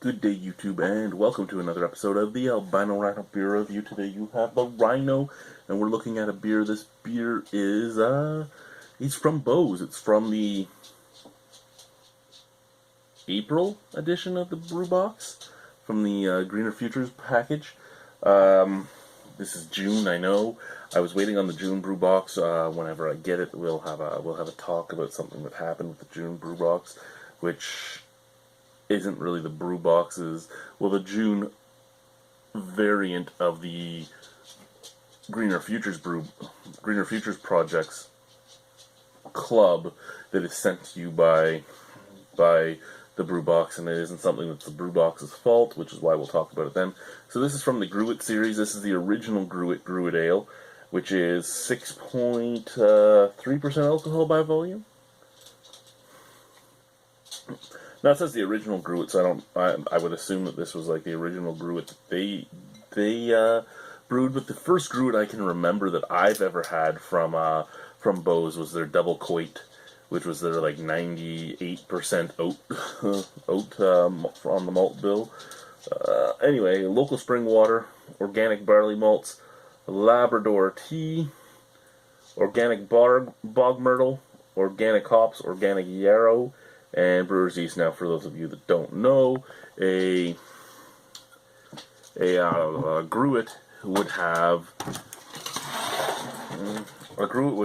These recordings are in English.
Good day, YouTube, and welcome to another episode of the Albino Rhino Beer Review. Today you have the Rhino, and we're looking at a beer. This beer is, it's from Beau's. It's from the April edition of the brew box, from the Greener Futures package. This is June, I know. I was waiting on the June brew box. Whenever I get it, we'll have a talk about something that happened with the June brew box, which isn't really the brew boxes. Well, the June variant of the Greener Futures Projects club that is sent to you by the brew box, and it isn't something that's the brew box's fault, which is why we'll talk about it then. So this is from the Gruit series. This is the original Gruit Ale, which is 6.3% alcohol by volume. Now it says the original Gruit, so I would assume that this was like the original Gruit that they brewed. But the first Gruit I can remember that I've ever had from Beau's was their Double Coit, which was their like 98% oat on the malt bill. Anyway, local spring water, organic barley malts, Labrador tea, organic bog myrtle, organic hops, organic yarrow, and brewer's yeast. Now, for those of you that don't know, a Gruit would have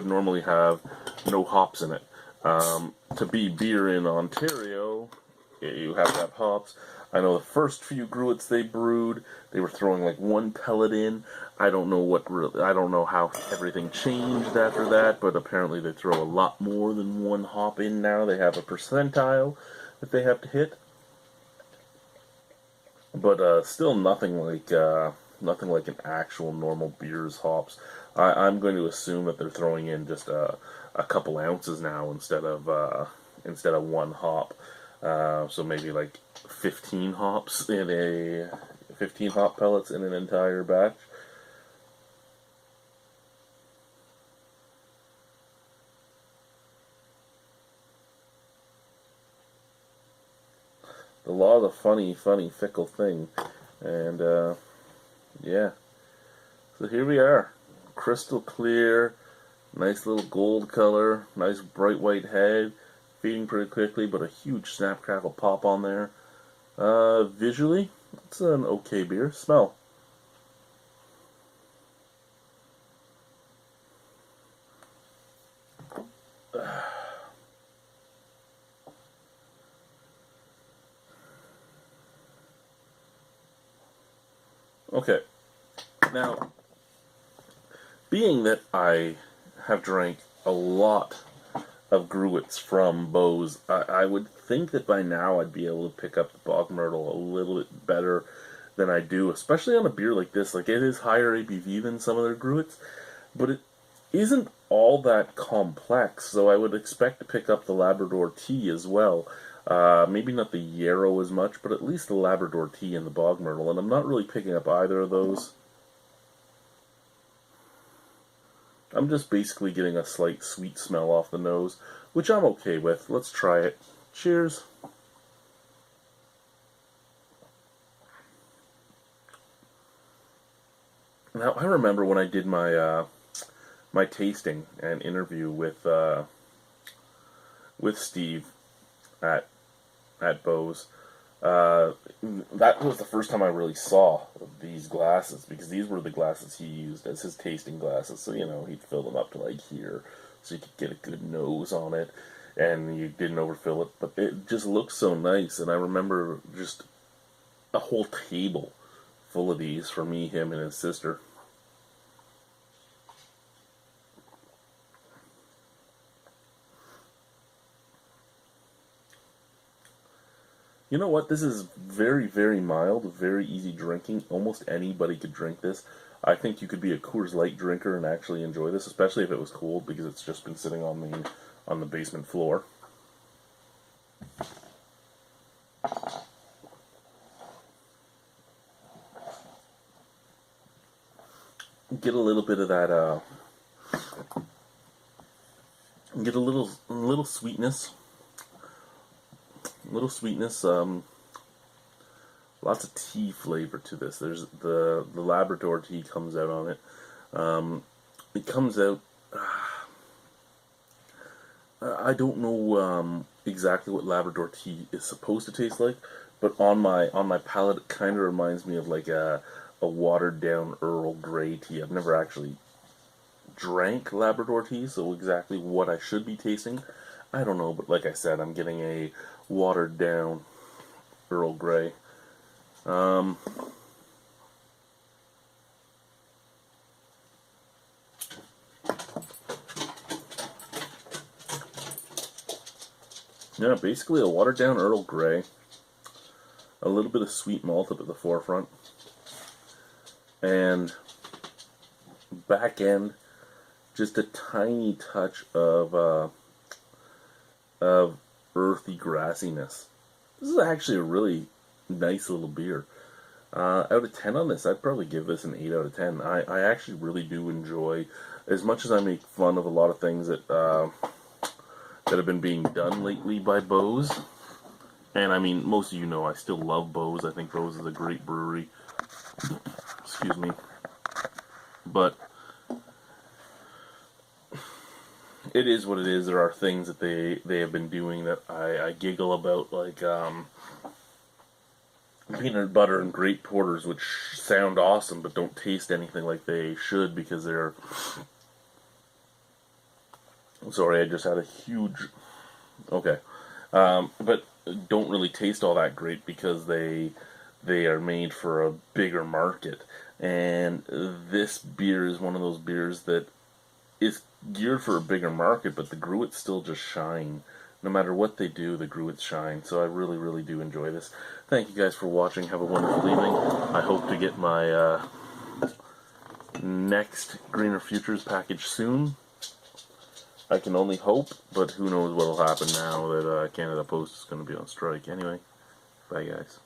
normally have no hops in it. To be beer in Ontario, you have to have hops. I know the first few Gruits they brewed, they were throwing like one pellet in. I don't know how everything changed after that, but apparently they throw a lot more than one hop in now. They have a percentile that they have to hit, but still nothing like an actual normal beer's hops. I'm going to assume that they're throwing in just a couple ounces now instead of one hop. So maybe like 15 hop pellets in an entire batch. The law is a funny, fickle thing. And, yeah. So here we are. Crystal clear, nice little gold color, nice bright white head, feeding pretty quickly, but a huge snap, crackle, pop on there. Visually, it's an okay beer. Smell. Okay, now, being that I have drank a lot of Gruits from Beau's, I would think that by now I'd be able to pick up the bog myrtle a little bit better than I do, especially on a beer like this. Like, it is higher ABV than some of their Gruits, but it isn't all that complex, so I would expect to pick up the Labrador tea as well. Maybe not the yarrow as much, but at least the Labrador tea and the bog myrtle, and I'm not really picking up either of those. I'm just basically getting a slight sweet smell off the nose, which I'm okay with. Let's try it. Cheers. Now, I remember when I did my my tasting and interview with Steve at Beau's. That was the first time I really saw these glasses, because these were the glasses he used as his tasting glasses. So, you know, he'd fill them up to like here, so you could get a good nose on it, and you didn't overfill it, but it just looked so nice. And I remember just a whole table full of these for me, him, and his sister. You know what? This is very, very mild, very easy drinking. Almost anybody could drink this. I think you could be a Coors Light drinker and actually enjoy this, especially if it was cold, because it's just been sitting on the basement floor. Get a little bit of that. Get a little sweetness. lots of tea flavor to this. There's the Labrador tea comes out on it. It comes out. I don't know exactly what Labrador tea is supposed to taste like, but on my palate, it kind of reminds me of like a watered down Earl Grey tea. I've never actually drank Labrador tea, so exactly what I should be tasting, I don't know. But like I said, I'm getting a watered down Earl Grey. Yeah, basically a watered down Earl Grey. A little bit of sweet malt up at the forefront. And back end, just a tiny touch of earthy grassiness. This is actually a really nice little beer. Out of 10 on this, I'd probably give this an 8 out of 10. I actually really do enjoy, as much as I make fun of a lot of things that that have been being done lately by Beau's. And I mean, most of you know I still love Beau's. I think Beau's is a great brewery. Excuse me. But it is what it is. There are things that they have been doing that I giggle about, like peanut butter and grape porters, which sound awesome but don't taste anything like they should because they're... Sorry, I just had a huge... Okay. But don't really taste all that great because they are made for a bigger market. And this beer is one of those beers that is geared for a bigger market, but the Gruits still just shine. No matter what they do, the Gruits shine. So I really, really do enjoy this. Thank you guys for watching. Have a wonderful evening. I hope to get my next Greener Futures package soon. I can only hope, but who knows what will happen now that Canada Post is going to be on strike. Anyway, bye guys.